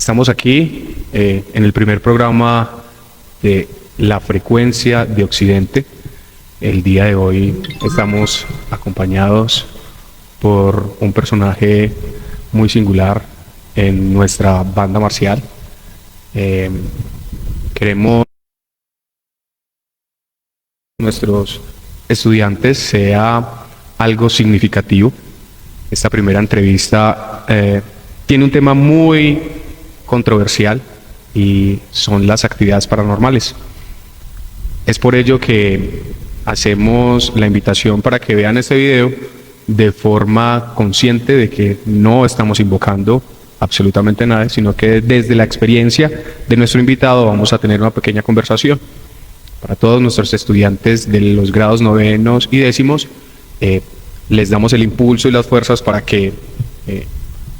Estamos aquí en el primer programa de La Frecuencia de Occidente. El día de hoy estamos acompañados por un personaje muy singular en nuestra banda marcial. Queremos que nuestros estudiantes sea algo significativo. Esta primera entrevista tiene un tema muy controversial y son las actividades paranormales. Es por ello que hacemos la invitación para que vean este video de forma consciente de que no estamos invocando absolutamente nada, sino que desde la experiencia de nuestro invitado vamos a tener una pequeña conversación. Para todos nuestros estudiantes de los grados novenos y décimos, les damos el impulso y las fuerzas para que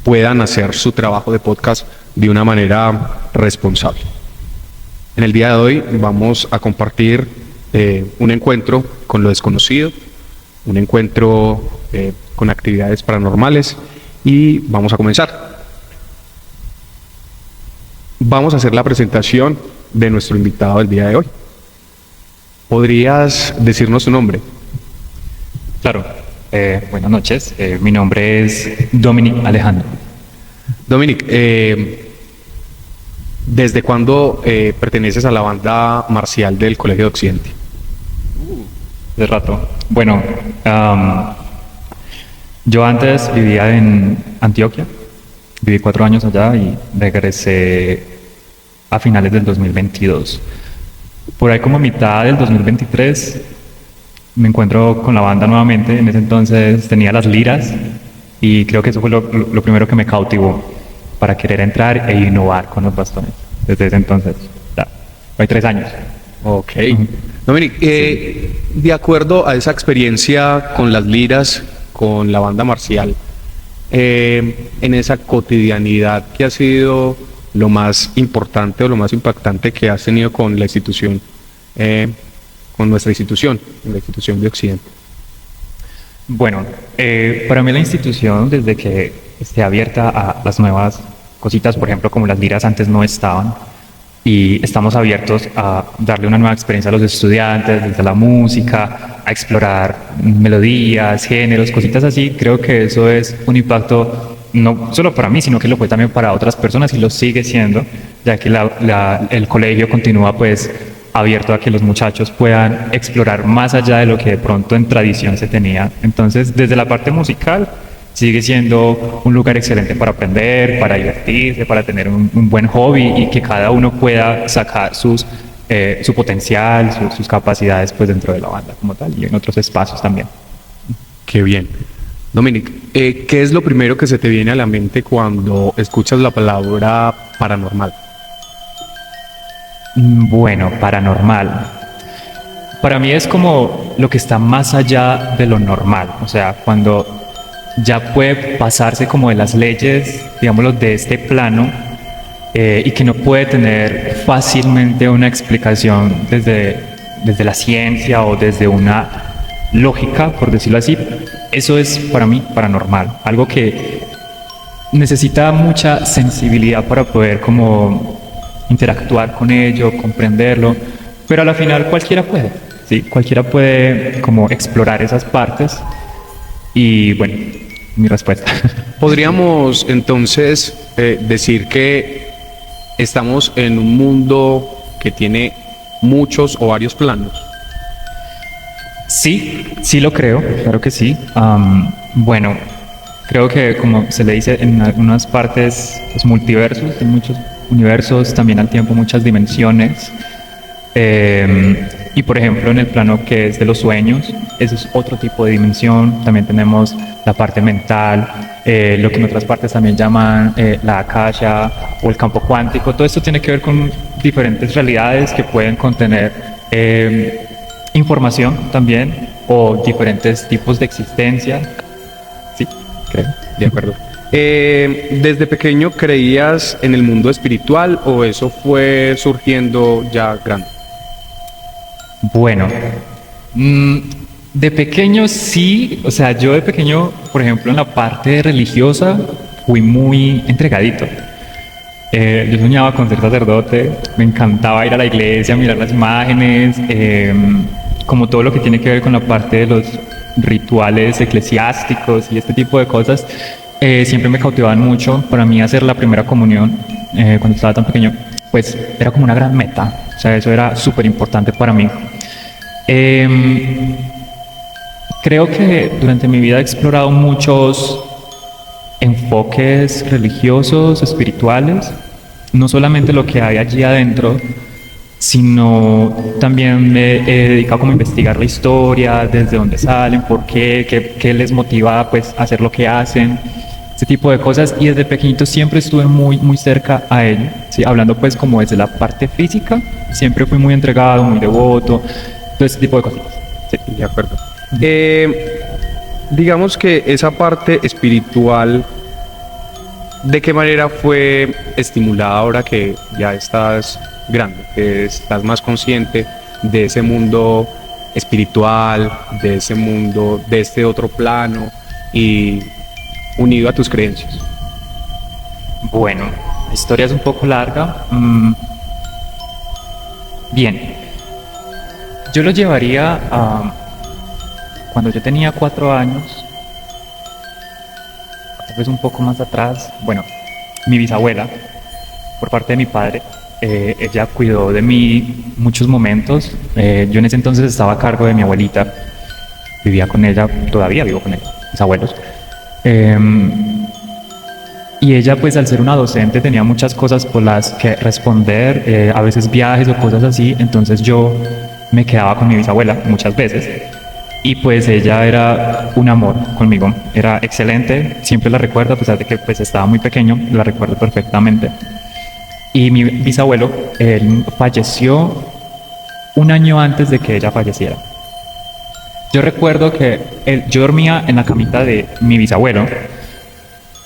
puedan hacer su trabajo de podcast de una manera responsable. En el día de hoy vamos a compartir un encuentro con lo desconocido, un encuentro con actividades paranormales y vamos a comenzar. Vamos a hacer la presentación de nuestro invitado del día de hoy. ¿Podrías decirnos tu nombre? Claro, buenas noches. Mi nombre es Dominic Alejandro. Dominic, ¿desde cuándo perteneces a la banda marcial del Colegio de Occidente? De rato. Bueno, yo antes vivía en Antioquia, viví 4 años allá y regresé a finales del 2022. Por ahí como a mitad del 2023 me encuentro con la banda nuevamente. En ese entonces tenía las liras y creo que eso fue lo primero que me cautivó para querer entrar e innovar con los bastones. Desde ese entonces, ya, hay 3 años. Ok. Dominic, de acuerdo a esa experiencia con las liras, con la banda marcial, en esa cotidianidad, ¿qué ha sido lo más importante o lo más impactante que has tenido con la institución, con nuestra institución, la institución de Occidente? Bueno, para mí la institución, desde que esté abierta a las nuevas cositas, por ejemplo, como las liras antes no estaban, y estamos abiertos a darle una nueva experiencia a los estudiantes, desde la música, a explorar melodías, géneros, cositas así. Creo que eso es un impacto no solo para mí, sino que lo fue también para otras personas y lo sigue siendo, ya que el colegio continúa pues abierto a que los muchachos puedan explorar más allá de lo que de pronto en tradición se tenía. Entonces, desde la parte musical, sigue siendo un lugar excelente para aprender, para divertirse, para tener un buen hobby y que cada uno pueda sacar su potencial, sus capacidades pues dentro de la banda como tal y en otros espacios también. Qué bien. Dominic, ¿qué es lo primero que se te viene a la mente cuando escuchas la palabra paranormal? Bueno, paranormal. Para mí es como lo que está más allá de lo normal, o sea, cuando ya puede pasarse como de las leyes, digámoslo, de este plano, y que no puede tener fácilmente una explicación desde la ciencia o desde una lógica, por decirlo así. Eso es para mí paranormal, algo que necesita mucha sensibilidad para poder como interactuar con ello, comprenderlo, pero a la final cualquiera puede, ¿sí? Cualquiera puede como explorar esas partes. Y bueno, mi respuesta. Podríamos entonces decir que estamos en un mundo que tiene muchos o varios planos. Sí lo creo, claro que sí. Bueno, creo que como se le dice en algunas partes, los multiversos, hay muchos universos, también al tiempo muchas dimensiones. Y por ejemplo en el plano que es de los sueños, eso es otro tipo de dimensión. También tenemos la parte mental, lo que en otras partes también llaman la akasha o el campo cuántico. Todo esto tiene que ver con diferentes realidades que pueden contener información también o diferentes tipos de existencia. Sí, creo. De acuerdo. ¿Desde pequeño creías en el mundo espiritual o eso fue surgiendo ya grande? Bueno, de pequeño sí, o sea, yo de pequeño, por ejemplo, en la parte religiosa fui muy entregadito. Yo soñaba con ser sacerdote, me encantaba ir a la iglesia, mirar las imágenes, como todo lo que tiene que ver con la parte de los rituales eclesiásticos y este tipo de cosas, siempre me cautivaban mucho. Para mí hacer la primera comunión cuando estaba tan pequeño, pues era como una gran meta, o sea, eso era súper importante para mí. Creo que durante mi vida he explorado muchos enfoques religiosos, espirituales, no solamente lo que hay allí adentro, sino también me he dedicado como a investigar la historia, desde dónde salen, por qué les motiva pues a hacer lo que hacen, ese tipo de cosas, y desde pequeñito siempre estuve muy cerca a ello, ¿sí? Hablando pues como desde la parte física, siempre fui muy entregado, muy devoto, todo ese tipo de cosas. Sí, de acuerdo. Digamos que esa parte espiritual, ¿de qué manera fue estimulada ahora que ya estás grande, que estás más consciente de ese mundo espiritual, de ese mundo, de este otro plano y unido a tus creencias? Bueno, la historia es un poco larga. Bien, yo lo llevaría a cuando yo tenía 4 años, tal vez un poco más atrás. Bueno, mi bisabuela, por parte de mi padre, ella cuidó de mí muchos momentos. Yo en ese entonces estaba a cargo de mi abuelita, vivía con ella, todavía vivo con ella, mis abuelos. Y ella, pues al ser una docente, tenía muchas cosas por las que responder, a veces viajes o cosas así, entonces yo me quedaba con mi bisabuela muchas veces. Y pues ella era un amor conmigo, era excelente, siempre la recuerdo, a pesar de que pues estaba muy pequeño, la recuerdo perfectamente. Y mi bisabuelo, él falleció un año antes de que ella falleciera. Yo recuerdo que yo dormía en la camita de mi bisabuelo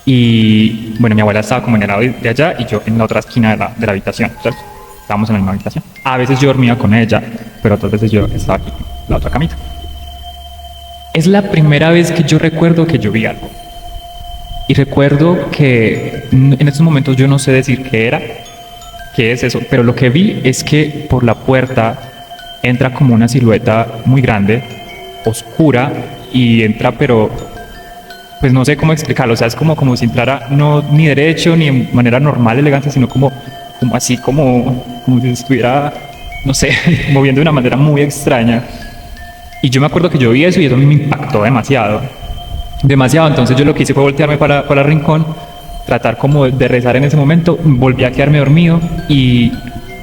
y bueno, mi abuela estaba como en el lado de allá y yo en la otra esquina de la habitación, ¿sabes? Estábamos en la misma habitación. A veces yo dormía con ella, pero otras veces yo estaba aquí, en la otra camita. Es la primera vez que yo recuerdo que yo vi algo. Y recuerdo que en estos momentos yo no sé decir qué era, qué es eso, pero lo que vi es que por la puerta entra como una silueta muy grande, oscura, y entra, pero pues no sé cómo explicarlo, o sea, es como si entrara no ni derecho ni de manera normal, elegante, sino como así, como si estuviera, no sé, moviendo de una manera muy extraña. Y yo me acuerdo que yo vi eso y eso a mí me impactó demasiado. Entonces yo lo que hice fue voltearme para el rincón, tratar como de rezar en ese momento, volví a quedarme dormido y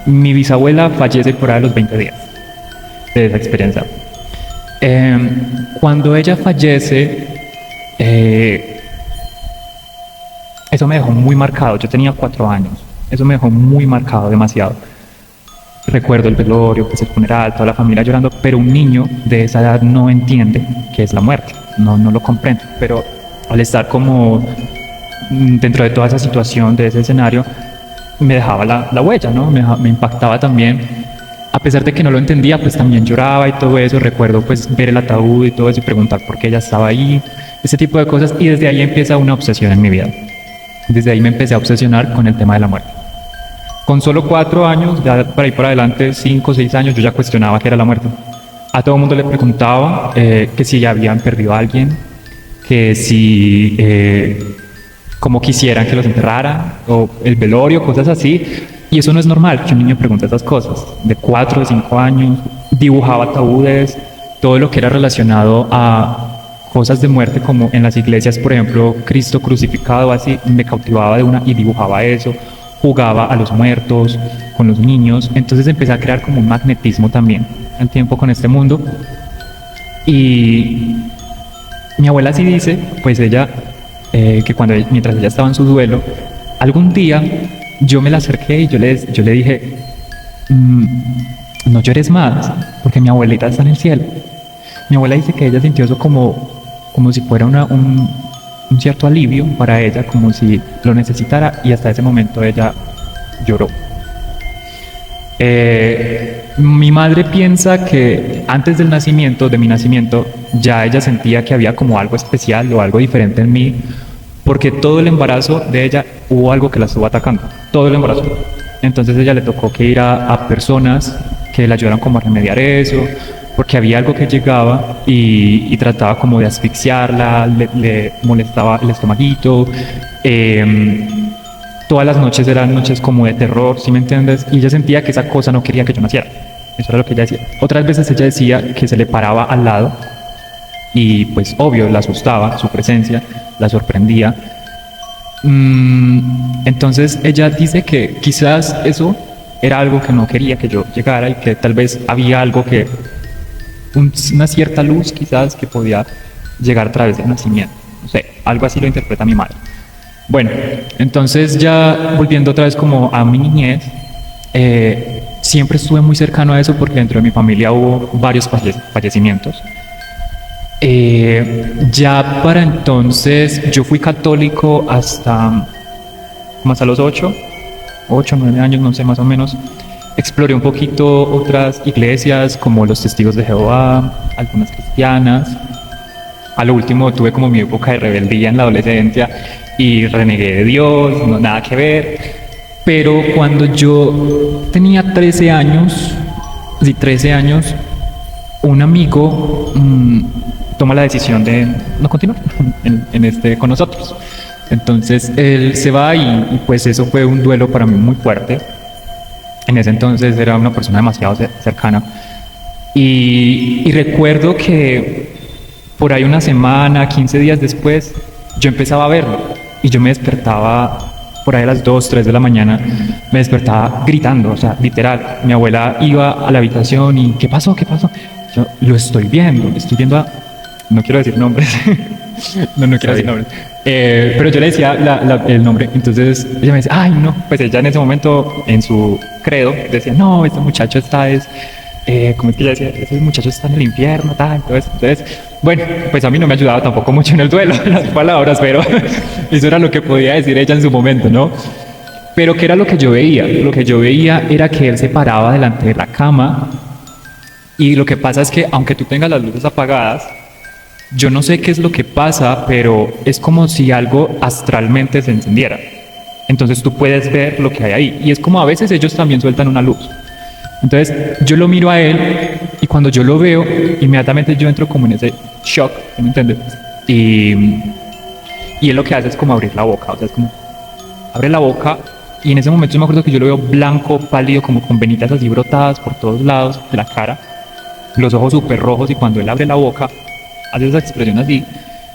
mi bisabuela fallece por ahí a los 20 días de esa experiencia. Cuando ella fallece, eso me dejó muy marcado. Yo tenía 4 años, eso me dejó muy marcado, demasiado. Recuerdo el velorio, pues el funeral, toda la familia llorando, pero un niño de esa edad no entiende qué es la muerte, no lo comprende, pero al estar como dentro de toda esa situación, de ese escenario, me dejaba la huella, ¿no? Me impactaba también. A pesar de que no lo entendía, pues también lloraba y todo eso. Recuerdo pues ver el ataúd y todo eso y preguntar por qué ella estaba ahí, ese tipo de cosas, y desde ahí empieza una obsesión en mi vida. Desde ahí me empecé a obsesionar con el tema de la muerte. Con solo 4 años, ya para ir para adelante, 5 o 6 años, yo ya cuestionaba qué era la muerte. A todo el mundo le preguntaba que si ya habían perdido a alguien, que si como quisieran que los enterraran, o el velorio, cosas así. Y eso no es normal, que un niño pregunte esas cosas. De 4 o 5 años, dibujaba ataúdes, todo lo que era relacionado a cosas de muerte, como en las iglesias, por ejemplo, Cristo crucificado, así, me cautivaba de una y dibujaba eso. Jugaba a los muertos, con los niños, entonces empecé a crear como un magnetismo también al tiempo con este mundo. Y mi abuela sí dice, pues ella, que mientras ella estaba en su duelo, algún día yo me la acerqué y yo le dije, no llores más, porque mi abuelita está en el cielo. Mi abuela dice que ella sintió eso como si fuera un cierto alivio para ella, como si lo necesitara, y hasta ese momento ella lloró. Mi madre piensa que antes de mi nacimiento, ya ella sentía que había como algo especial o algo diferente en mí, porque todo el embarazo de ella hubo algo que la estuvo atacando, todo el embarazo. Entonces ella le tocó que ir a personas que le ayudaran como a remediar eso, porque había algo que llegaba y trataba como de asfixiarla, le molestaba el estomaguito. Todas las noches eran noches como de terror, ¿sí me entiendes? Y ella sentía que esa cosa no quería que yo naciera. Eso era lo que ella decía. Otras veces ella decía que se le paraba al lado y pues obvio la asustaba, su presencia la sorprendía. Entonces ella dice que quizás eso era algo que no quería que yo llegara y que tal vez había algo que, una cierta luz quizás que podía llegar a través del nacimiento. No sé, algo así lo interpreta mi madre. Bueno, entonces ya volviendo otra vez como a mi niñez, siempre estuve muy cercano a eso porque dentro de mi familia hubo varios fallecimientos. Ya para entonces yo fui católico hasta más a los 8, 9 años, no sé, más o menos. Exploré un poquito otras iglesias como los Testigos de Jehová, algunas cristianas. A lo último tuve como mi época de rebeldía en la adolescencia y renegué de Dios, no nada que ver. Pero cuando yo tenía 13 años, un amigo toma la decisión de no continuar con nosotros. Entonces él se va y pues eso fue un duelo para mí muy fuerte. En ese entonces era una persona demasiado cercana. Y recuerdo que por ahí una semana, 15 días después, yo empezaba a verlo y yo me despertaba por ahí a las 2, 3 de la mañana, me despertaba gritando, o sea, literal. Mi abuela iba a la habitación y ¿qué pasó? ¿Qué pasó? Yo lo estoy viendo a... No quiero decir nombres. no quiero decir nombres. Pero yo le decía el nombre, entonces ella me decía, ay no, pues ella en ese momento en su credo decía, no, este muchacho está ¿cómo es que ella decía? Ese muchacho está en el infierno, tal, entonces, bueno, pues a mí no me ayudaba tampoco mucho en el duelo, las palabras, pero eso era lo que podía decir ella en su momento, ¿no? Pero ¿qué era lo que yo veía? Lo que yo veía era que él se paraba delante de la cama y lo que pasa es que aunque tú tengas las luces apagadas, yo no sé qué es lo que pasa, pero es como si algo astralmente se encendiera. Entonces tú puedes ver lo que hay ahí. Y es como a veces ellos también sueltan una luz. Entonces yo lo miro a él y cuando yo lo veo, inmediatamente yo entro como en ese shock, ¿me entiendes? Y él lo que hace es como abrir la boca. O sea, es como abre la boca y en ese momento yo me acuerdo que yo lo veo blanco, pálido, como con venitas así brotadas por todos lados de la cara. Los ojos súper rojos y cuando él abre la boca, hace esa expresión así,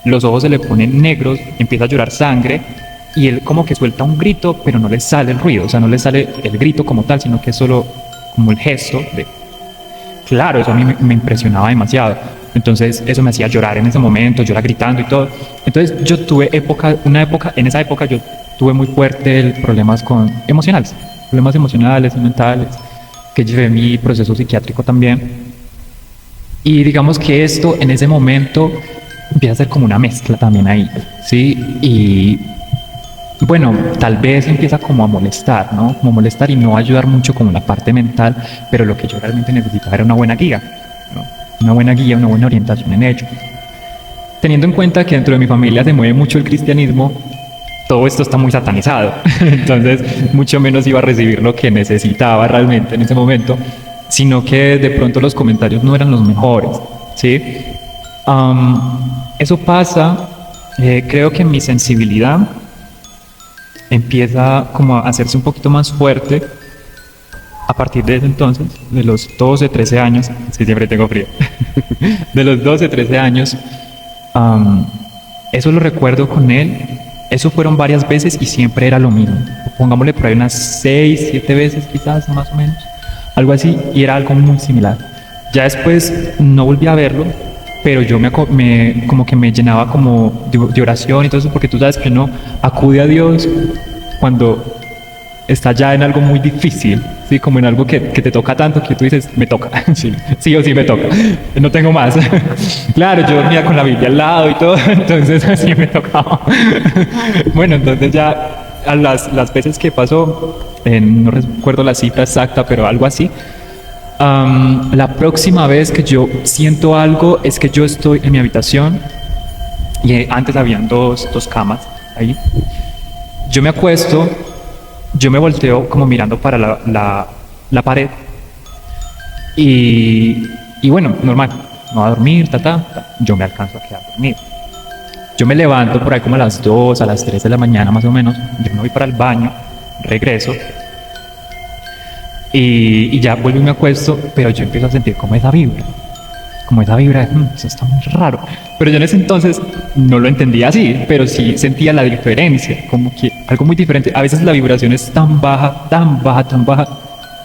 los ojos se le ponen negros, empieza a llorar sangre y él como que suelta un grito, pero no le sale el ruido, o sea, no le sale el grito como tal, sino que es solo como el gesto de... Claro, eso a mí me impresionaba demasiado. Entonces eso me hacía llorar en ese momento, llorar gritando y todo. Entonces yo tuve en esa época yo tuve muy fuerte problemas emocionales y mentales, que llevé mi proceso psiquiátrico también. Y digamos que esto en ese momento empieza a ser como una mezcla también ahí, ¿sí? Y bueno, tal vez empieza como a molestar, ¿no? Como molestar y no ayudar mucho como la parte mental, pero lo que yo realmente necesitaba era una buena guía, ¿no? Una buena guía, una buena orientación en ello. Teniendo en cuenta que dentro de mi familia se mueve mucho el cristianismo, todo esto está muy satanizado, entonces mucho menos iba a recibir lo que necesitaba realmente en ese momento, sino que de pronto los comentarios no eran los mejores, ¿sí? Eso pasa, creo que mi sensibilidad empieza como a hacerse un poquito más fuerte a partir de ese entonces, de los 12, 13 años, sí, siempre tengo frío, de los 12, 13 años, eso lo recuerdo con él, eso fueron varias veces y siempre era lo mismo, pongámosle por ahí unas 6, 7 veces quizás, más o menos, algo así, y era algo muy similar. Ya después no volví a verlo, pero yo como que me llenaba como de oración y todo eso, porque tú sabes que uno acude a Dios cuando está ya en algo muy difícil, ¿sí? Como en algo que te toca tanto que tú dices, me toca, sí o sí me toca, no tengo más. Claro, yo dormía con la Biblia al lado y todo, entonces así me tocaba. Bueno, entonces ya a las veces que pasó, no recuerdo la cifra exacta, pero algo así, la próxima vez que yo siento algo es que yo estoy en mi habitación y antes habían dos camas ahí. Yo me acuesto, yo me volteo como mirando para la pared y bueno, normal, no va a dormir, yo me alcanzo a quedar dormido. Yo me levanto por ahí como a las 2, a las 3 de la mañana más o menos, yo me voy para el baño, regreso y ya vuelvo y me acuesto, pero yo empiezo a sentir como esa vibra eso está muy raro. Pero yo en ese entonces no lo entendía así, pero sí sentía la diferencia, como que algo muy diferente. A veces la vibración es tan baja,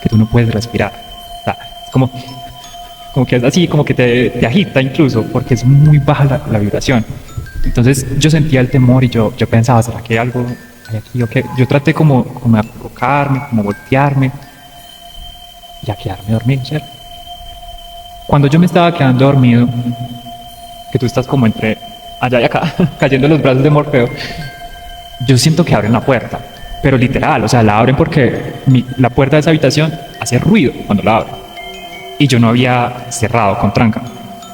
que tú no puedes respirar. O sea, es como que es así, como que te agita incluso, porque es muy baja la vibración. Entonces yo sentía el temor y yo pensaba, ¿será que algo hay aquí o qué? Yo traté como de acurrucarme, como voltearme y a quedarme dormido, ¿cierto? Cuando yo me estaba quedando dormido, que tú estás como entre allá y acá, cayendo en los brazos de Morfeo, yo siento que abren la puerta, pero literal, o sea, la abren porque la puerta de esa habitación hace ruido cuando la abren. Y yo no había cerrado con tranca.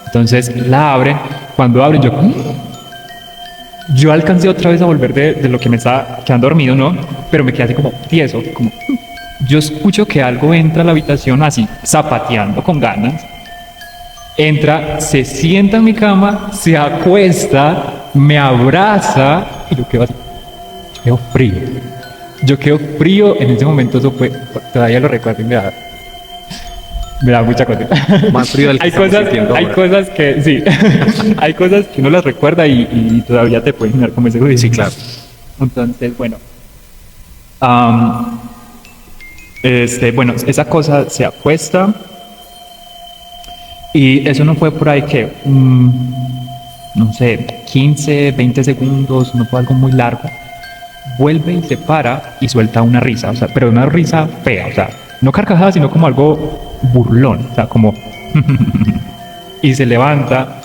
Entonces la abren, cuando abren yo alcancé otra vez a volver de lo que me estaba quedando dormido, ¿no? Pero me quedé así como tieso, como... Yo escucho que algo entra a la habitación así, zapateando con ganas. Entra, se sienta en mi cama, se acuesta, me abraza y yo quedo así. Yo quedo frío en ese momento, eso fue, todavía lo recuerdo y me da mucha cosa. Más frío del que hay cosas que, sí, hay cosas que uno las recuerda y todavía te pueden generar como ese ruido. Sí, claro. Entonces, bueno. Bueno, esa cosa se acuesta. Y eso no fue por ahí que, no sé, 15, 20 segundos, no fue algo muy largo. Vuelve y se para y suelta una risa, o sea, pero una risa fea, o sea, no carcajada, sino como algo burlón, o sea, como... y se levanta,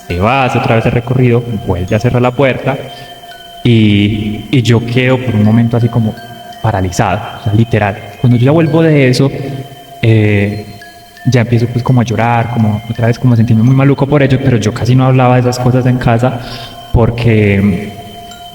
se va, hace otra vez el recorrido, vuelve a cerrar la puerta y yo quedo por un momento así como paralizado, o sea, literal. Cuando yo ya vuelvo de eso, ya empiezo pues como a llorar, como otra vez como a sentirme muy maluco por ello, pero yo casi no hablaba de esas cosas en casa porque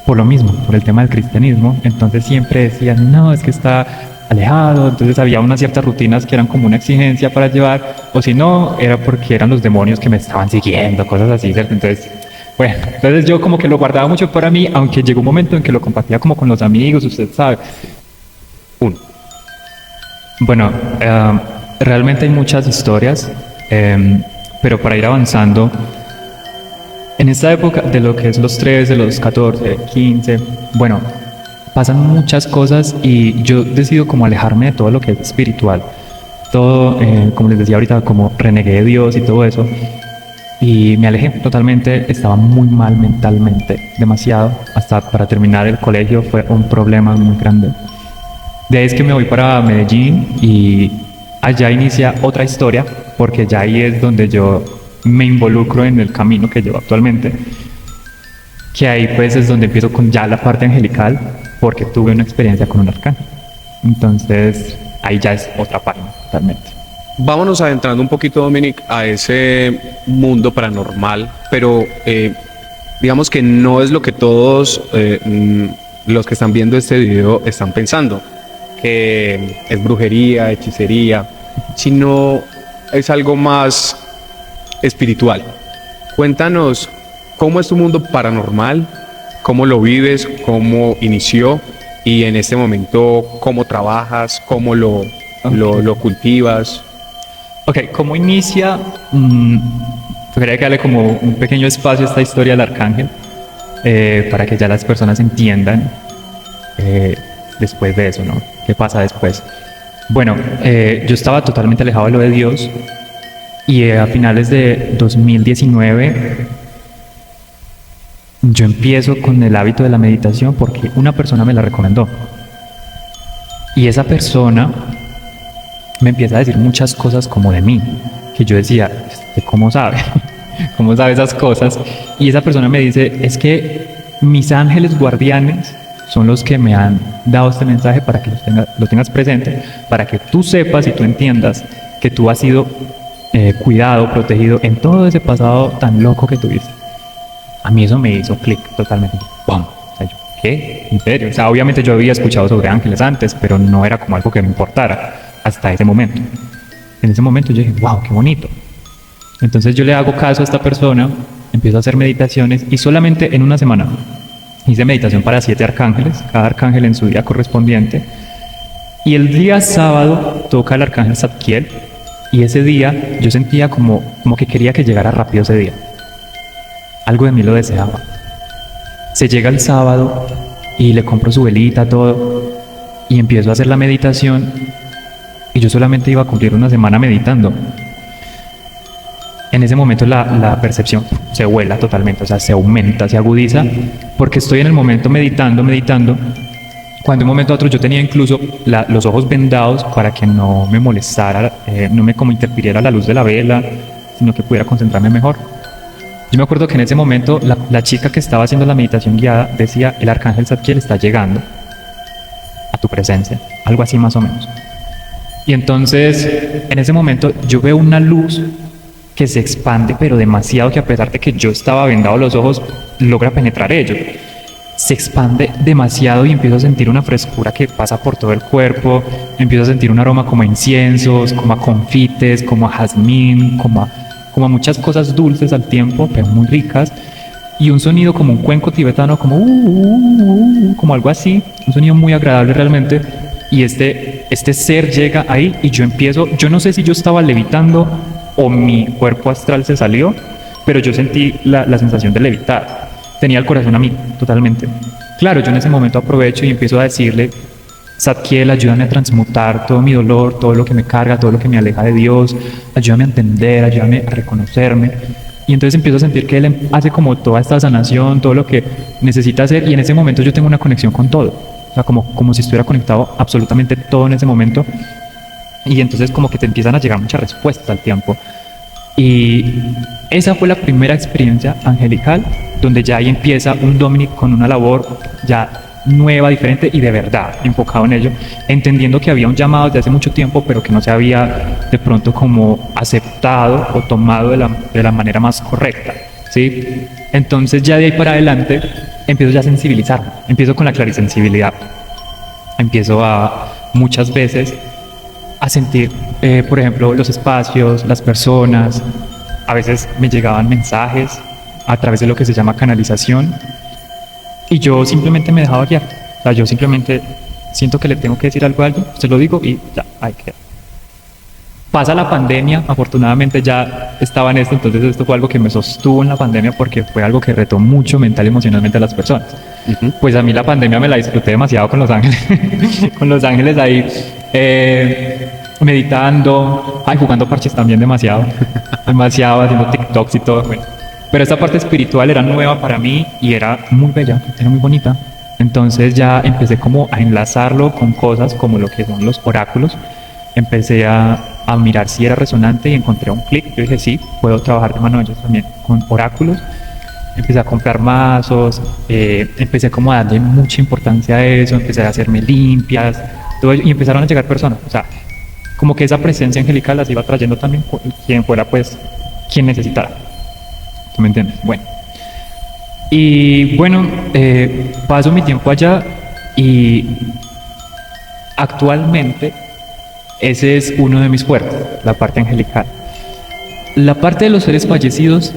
por lo mismo, por el tema del cristianismo. Entonces siempre decían, no, es que está alejado. Entonces había unas ciertas rutinas que eran como una exigencia para llevar, o si no, era porque eran los demonios que me estaban siguiendo, cosas así, ¿cierto? Entonces, bueno, entonces yo como que lo guardaba mucho para mí, aunque llegó un momento en que lo compartía como con los amigos, usted sabe. Bueno, realmente hay muchas historias, pero para ir avanzando, en esta época de lo que es los 13, los 14, 15, bueno, pasan muchas cosas y yo decido como alejarme de todo lo que es espiritual. Todo, como les decía ahorita, como renegué de Dios y todo eso. Y me alejé totalmente, estaba muy mal mentalmente, demasiado. Hasta para terminar el colegio fue un problema muy grande. De ahí es que me voy para Medellín y allá inicia otra historia, porque ya ahí es donde yo me involucro en el camino que llevo actualmente, que ahí pues es donde empiezo con ya la parte angelical, porque tuve una experiencia con un arcángel. Entonces ahí ya es otra página totalmente. Vámonos adentrando un poquito, Dominic, a ese mundo paranormal, pero digamos que no es lo que todos los que están viendo este video están pensando, que es brujería, hechicería, sino es algo más espiritual. Cuéntanos cómo es tu mundo paranormal, cómo lo vives, cómo inició y en este momento cómo trabajas, cómo lo cultivas. Ok, ¿cómo inicia? Quería que darle como un pequeño espacio a esta historia del arcángel para que ya las personas entiendan después de eso, ¿no? ¿Qué pasa después? Bueno, yo estaba totalmente alejado de lo de Dios y a finales de 2019 yo empiezo con el hábito de la meditación porque una persona me la recomendó. Y esa persona me empieza a decir muchas cosas como de mí, que yo decía, ¿cómo sabe? ¿Cómo sabe esas cosas? Y esa persona me dice, es que mis ángeles guardianes son los que me han dado este mensaje para que lo tengas presente, para que tú sepas y tú entiendas que tú has sido cuidado, protegido en todo ese pasado tan loco que tuviste. A mí eso me hizo clic totalmente. ¡Pum! O sea, ¿qué? ¿En serio? O sea, obviamente yo había escuchado sobre ángeles antes, pero no era como algo que me importara hasta ese momento. En ese momento yo dije, wow, qué bonito. Entonces yo le hago caso a esta persona, empiezo a hacer meditaciones y solamente en una semana hice meditación para 7 arcángeles, cada arcángel en su día correspondiente. Y el día sábado toca el arcángel Zadkiel y ese día yo sentía como que quería que llegara rápido ese día. Algo de mí lo deseaba. Se llega el sábado y le compro su velita, todo, y empiezo a hacer la meditación y yo solamente iba a cumplir una semana meditando. En ese momento la percepción se vuela totalmente, o sea, se aumenta, se agudiza, porque estoy en el momento meditando, cuando de un momento a otro yo tenía incluso los ojos vendados para que no me molestara, no me como interfiriera la luz de la vela, sino que pudiera concentrarme mejor. Yo me acuerdo que en ese momento la chica que estaba haciendo la meditación guiada decía, el arcángel Zadkiel está llegando a tu presencia, algo así más o menos. Y entonces, en ese momento yo veo una luz que se expande, pero demasiado, que a pesar de que yo estaba vendado los ojos, logra penetrar ellos. Se expande demasiado y empiezo a sentir una frescura que pasa por todo el cuerpo, empiezo a sentir un aroma como a inciensos, como a confites, como a jazmín, como a muchas cosas dulces al tiempo, pero muy ricas, y un sonido como un cuenco tibetano, como algo así, un sonido muy agradable realmente, y este ser llega ahí y yo no sé si yo estaba levitando o mi cuerpo astral se salió, pero yo sentí la sensación de levitar. Tenía el corazón a mí, totalmente. Claro, yo en ese momento aprovecho y empiezo a decirle, Zadkiel, ayúdame a transmutar todo mi dolor, todo lo que me carga, todo lo que me aleja de Dios, ayúdame a entender, ayúdame a reconocerme. Y entonces empiezo a sentir que Él hace como toda esta sanación, todo lo que necesita hacer, y en ese momento yo tengo una conexión con todo. O sea, como si estuviera conectado absolutamente todo en ese momento. Y entonces como que te empiezan a llegar muchas respuestas al tiempo. Y esa fue la primera experiencia angelical, donde ya ahí empieza un Dominic con una labor ya nueva, diferente y de verdad enfocado en ello, entendiendo que había un llamado desde hace mucho tiempo, pero que no se había de pronto como aceptado o tomado de la manera más correcta, ¿sí? Entonces ya de ahí para adelante empiezo ya a sensibilizarme, empiezo con la clarisensibilidad, empiezo a muchas veces a sentir, por ejemplo, los espacios, las personas. A veces me llegaban mensajes a través de lo que se llama canalización y yo simplemente me dejaba guiar. O sea, yo simplemente siento que le tengo que decir algo a alguien, se lo digo y ya, ahí queda. Pasa la pandemia, afortunadamente ya estaba en esto, entonces esto fue algo que me sostuvo en la pandemia porque fue algo que retó mucho mental y emocionalmente a las personas. Pues a mí la pandemia me la disfruté demasiado con los ángeles, con los ángeles ahí meditando, jugando parches también demasiado, haciendo TikToks y todo. Bueno. Pero esta parte espiritual era nueva para mí y era muy bella, era muy bonita. Entonces ya empecé como a enlazarlo con cosas como lo que son los oráculos. Empecé a mirar si era resonante y encontré un clic. Yo dije, sí, puedo trabajar de mano de ellos también con oráculos. Empecé a comprar mazos, empecé como a darle mucha importancia a eso, empecé a hacerme limpias, todo ello, y empezaron a llegar personas. O sea, como que esa presencia angelical las iba trayendo también quien fuera, pues, quien necesitara. ¿Tú me entiendes? Bueno. Y bueno, paso mi tiempo allá y actualmente ese es uno de mis fuertes, la parte angelical. La parte de los seres fallecidos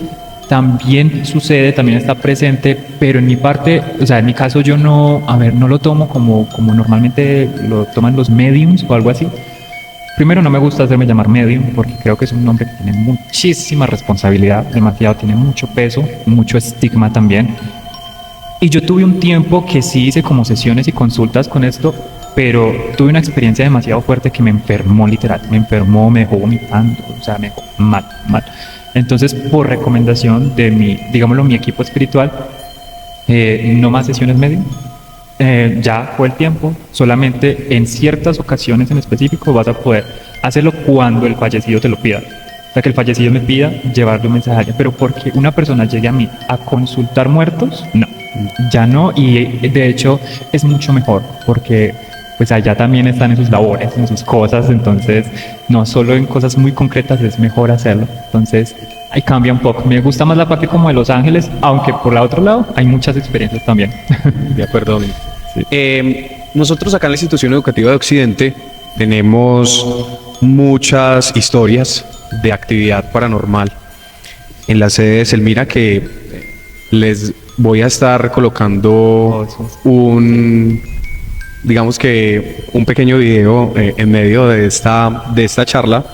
también sucede, también está presente, pero en mi parte, o sea, en mi caso yo no lo tomo como normalmente lo toman los mediums o algo así. Primero, no me gusta hacerme llamar medium porque creo que es un nombre que tiene muchísima responsabilidad, demasiado, tiene mucho peso, mucho estigma también. Y yo tuve un tiempo que sí hice como sesiones y consultas con esto, pero tuve una experiencia demasiado fuerte que me enfermó literal, me dejó vomitando, o sea, me dejó mal. Entonces, por recomendación de mi equipo espiritual, no más sesiones medium. Ya fue el tiempo, solamente en ciertas ocasiones en específico vas a poder hacerlo cuando el fallecido te lo pida. O sea, que el fallecido me pida llevarle un mensaje a alguien, pero porque una persona llegue a mí a consultar muertos, no, ya no, y de hecho es mucho mejor, porque pues allá también están en sus labores, en sus cosas, entonces no solo en cosas muy concretas es mejor hacerlo. Entonces ahí cambia un poco. Me gusta más la parte como de Los Ángeles, aunque por el otro lado hay muchas experiencias también. De acuerdo. Nosotros acá en la institución educativa de Occidente tenemos muchas historias de actividad paranormal. En la sede de Selmira, que les voy a estar colocando digamos que un pequeño video en medio de esta charla.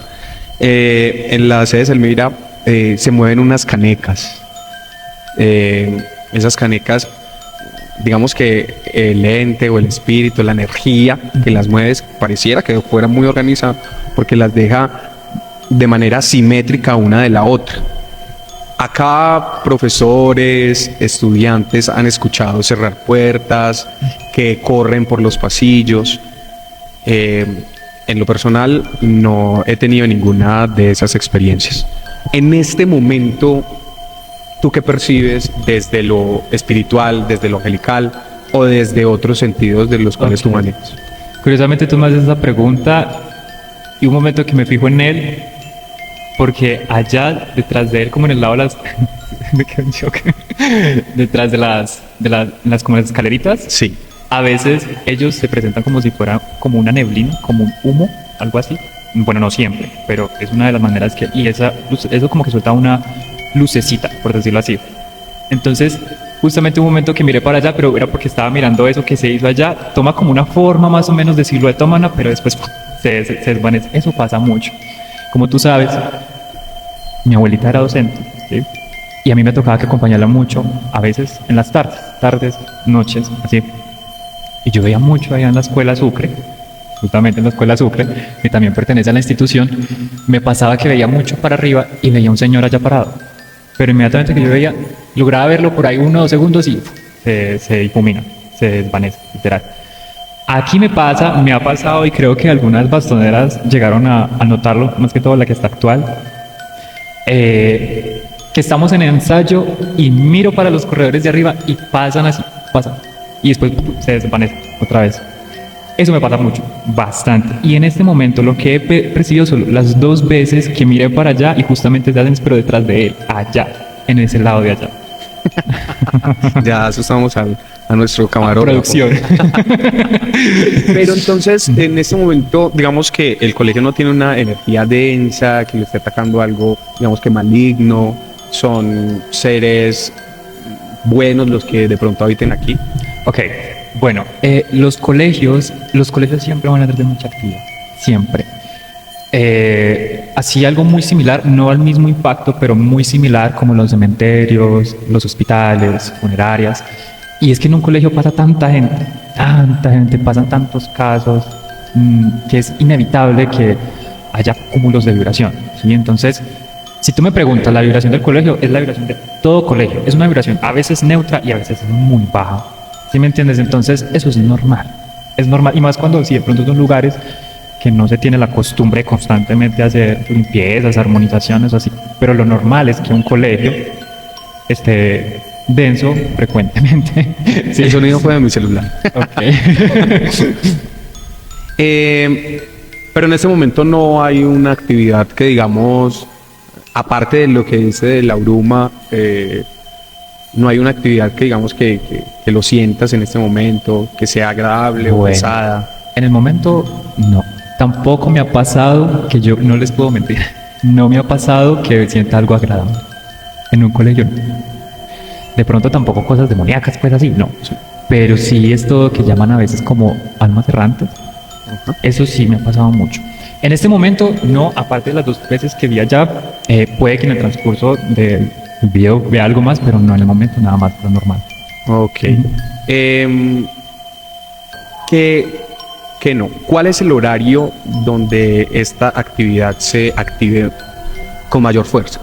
En la sede de Selmira se mueven unas canecas. Esas canecas, digamos que el ente o el espíritu, la energía que las mueve, pareciera que fuera muy organizada, porque las deja de manera simétrica una de la otra. Acá profesores, estudiantes han escuchado cerrar puertas, que corren por los pasillos. En lo personal no he tenido ninguna de esas experiencias. En este momento, ¿tú qué percibes desde lo espiritual, desde lo angelical o desde otros sentidos de los cuales tú manejas? Curiosamente tú me haces esa pregunta y un momento que me fijo en él, porque allá detrás de él, como en el lado de las me quedé en shock. Detrás de las como las escaleritas, sí, a veces ellos se presentan como si fuera como una neblina, como un humo, algo así. Bueno, no siempre, pero es una de las maneras que, y eso como que suelta una lucecita, por decirlo así. Entonces, justamente un momento que miré para allá, pero era porque estaba mirando eso que se hizo allá, toma como una forma más o menos de silueta humana, pero después se desvanece. Eso pasa mucho. Como tú sabes, mi abuelita era docente, ¿sí? Y a mí me tocaba que acompañarla mucho, a veces en las tardes, noches, así. Y yo veía mucho allá en la escuela Sucre, justamente en la escuela Sucre, que también pertenece a la institución. Me pasaba que veía mucho para arriba y veía un señor allá parado. Pero inmediatamente que yo veía, lograba verlo por ahí 1 o 2 segundos y se difumina, se desvanece, literal. Aquí me ha pasado y creo que algunas bastoneras llegaron a notarlo, más que todo la que está actual, que estamos en el ensayo y miro para los corredores de arriba y pasan así, y después se desvanece otra vez. Eso me pasa mucho, bastante. Y en este momento lo que he percibido son las 2 veces que miré para allá y justamente se hacen, pero detrás de él, allá, en ese lado de allá. Ya asustamos a nuestro camarógrafo. Producción. Pero entonces, en este momento, digamos que el colegio no tiene una energía densa, que le esté atacando algo, digamos que maligno, son seres buenos los que de pronto habiten aquí. Ok, bueno, los colegios siempre van a tener mucha actividad, siempre. Así algo muy similar, no al mismo impacto, pero muy similar como los cementerios, los hospitales, funerarias. Y es que en un colegio pasa tanta gente, pasan tantos casos, que es inevitable que haya cúmulos de vibración, ¿sí? Entonces, si tú me preguntas, la vibración del colegio es la vibración de todo colegio. Es una vibración a veces neutra y a veces muy baja. ¿Sí me entiendes? Entonces, eso es normal. Es normal, y más cuando si de pronto son lugares que no se tiene la costumbre constantemente hacer limpiezas, armonizaciones o así. Pero lo normal es que un colegio esté denso frecuentemente. Sí. El sonido fue de mi celular. Okay. Pero en este momento no hay una actividad que, digamos, aparte de lo que dice de la bruma, no hay una actividad que, digamos, que lo sientas en este momento, que sea agradable o pesada. En el momento, no. Tampoco me ha pasado, que yo no les puedo mentir, no me ha pasado que sienta algo agradable en un colegio. De pronto tampoco cosas demoníacas, pues así, no. Pero sí esto que llaman a veces como almas errantes. Eso sí me ha pasado mucho. En este momento, no, aparte de las 2 veces que vi allá, puede que en el transcurso del video vea algo más, pero no en el momento, nada más, lo normal. Ok. ¿Qué no? ¿Cuál es el horario donde esta actividad se active con mayor fuerza?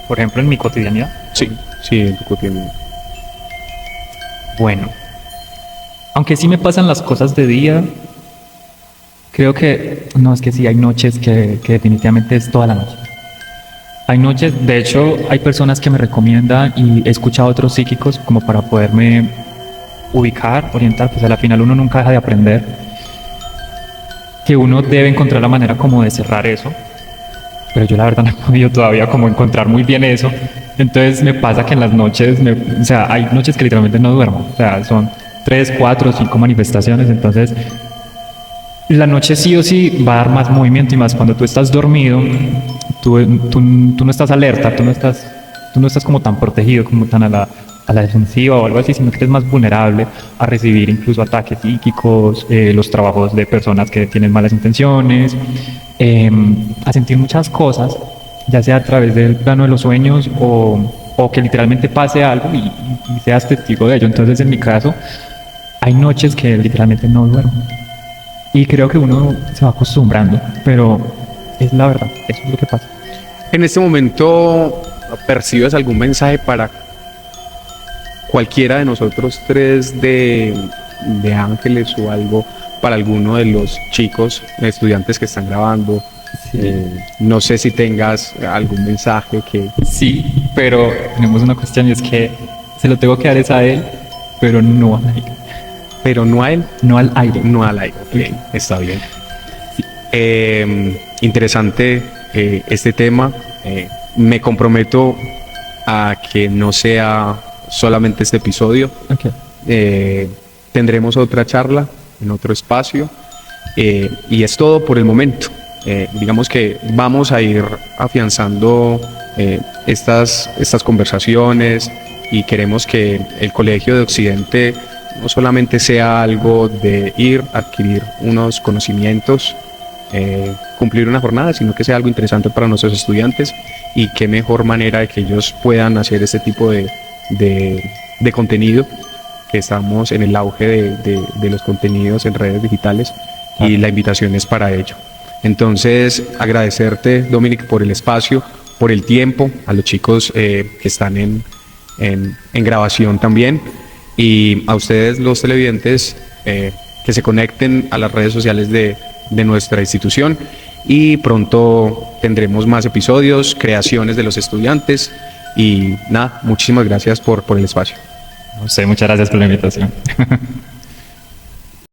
Por ejemplo, en mi cotidianidad. Sí, en tu cotidianidad. Bueno, aunque sí me pasan las cosas de día, creo que, no, es que sí, hay noches que definitivamente es toda la noche. Hay noches, de hecho, hay personas que me recomiendan y he escuchado a otros psíquicos como para poderme ubicar, orientar, pues a la final uno nunca deja de aprender, que uno debe encontrar la manera como de cerrar eso. pero yo la verdad no he podido todavía como encontrar muy bien eso. Entonces me pasa que en las noches, o sea, hay noches que literalmente no duermo, o sea, son 3, 4, 5 manifestaciones, entonces la noche sí o sí va a dar más movimiento y más cuando tú estás dormido, tú no estás alerta, tú no estás como tan protegido, como tan a la defensiva o algo así, sino que eres más vulnerable a recibir incluso ataques psíquicos, los trabajos de personas que tienen malas intenciones, a sentir muchas cosas, ya sea a través del plano de los sueños o que literalmente pase algo y seas testigo de ello. Entonces, en mi caso, hay noches que literalmente no duermo. Y creo que uno se va acostumbrando, pero es la verdad, eso es lo que pasa. En este momento, ¿percibes algún mensaje para cualquiera de nosotros tres de Ángeles o algo para alguno de los chicos, estudiantes que están grabando? Sí. No sé si tengas algún mensaje que... Sí, pero tenemos una cuestión y es que se lo tengo que dar es a él, pero no al aire. Pero no a él. No al aire. No al aire. Bien, está bien. Interesante este tema. Me comprometo a que no sea solamente este episodio. Okay. Tendremos otra charla en otro espacio. Y es todo por el momento. Digamos que vamos a ir afianzando estas conversaciones y queremos que el Colegio de Occidente no solamente sea algo de ir, adquirir unos conocimientos, cumplir una jornada, sino que sea algo interesante para nuestros estudiantes y qué mejor manera de que ellos puedan hacer este tipo de contenido, que estamos en el auge de los contenidos en redes digitales y la invitación es para ello. Entonces, agradecerte, Dominic, por el espacio, por el tiempo, a los chicos que están en grabación también, y a ustedes, los televidentes, que se conecten a las redes sociales de nuestra institución, y pronto tendremos más episodios, creaciones de los estudiantes, y nada, muchísimas gracias por el espacio. No sé, muchas gracias por la invitación.